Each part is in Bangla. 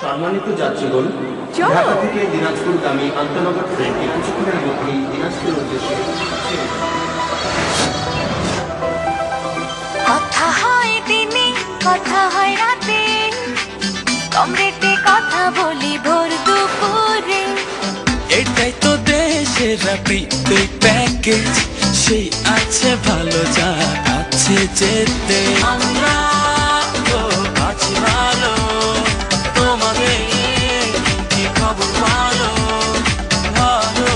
সম্মানিত যাত্রীগণ, ঢাকা থেকে দিনাজপুরগামী আন্তনগর ট্রেনটি কিছুক্ষণের মধ্যেই দিনাজপুর উদ্দেশ্যে কথা হয় দিনে, কথা হয় রাতে, কম রেটে কথা বলি ভোর দুপুরে। এটাই তো দেশের প্রিপেড প্যাকেজ, সেই আছে ভালো যা আছে যেতে। আমরা তো আছি ভালো, তোমাদের কি খবর ভালো? ভালো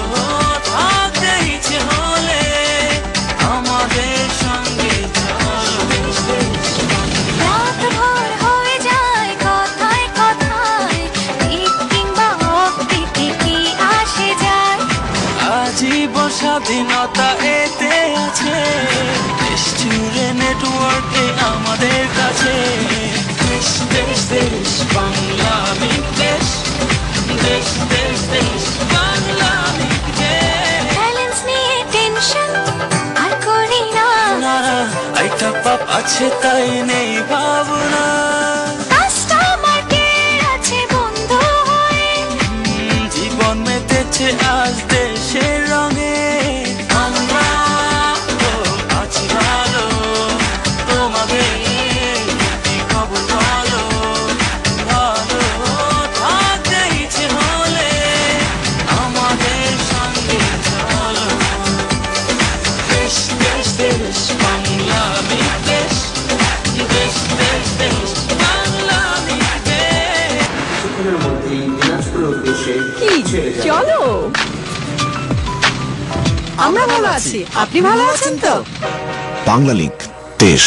থাকতে ইচ্ছে হলে আমাদের সঙ্গে রাত ভোর হয়ে যায় কথায় কথায়, ঠিক কিংবা অপ্রীতি কি আসে যায়। আজীবন স্বাধীনতা এতে আছে, দেশ জুড়ে নেটওয়ার্কে আমাদের কাছে। দেশ দেশ দেশ বাংলামি দেশ, দেশ দেশ দেশ বাংলামি দেশ। ব্যালেন্স নিয়ে টেনশন আর করি না, আইটা পাপ আছে তাই নেই ভাবনা। কাস্টমার কেয়ার আছে বন্ধু হয়ে। জীবন মেতেছে আজ দেশের রঙে। আমরা তো আছি ভালো, তোমাদের কি খবর ভালো? ভালো থাকতে ইচ্ছে হলে আমাদের সঙ্গে চলো। দেশ দেশ দেশ বাংলামি দেশ, দেশ দেশ দেশ বাংলামি দেশ। কিছুক্ষণের মধ্যেই দিনাজপুর উদ্দেশ্যে ছেড়ে যাবে। চলো, আমরা ভালো আছি, আপনি ভালো আছেন তো? বাংলালিংক দেশ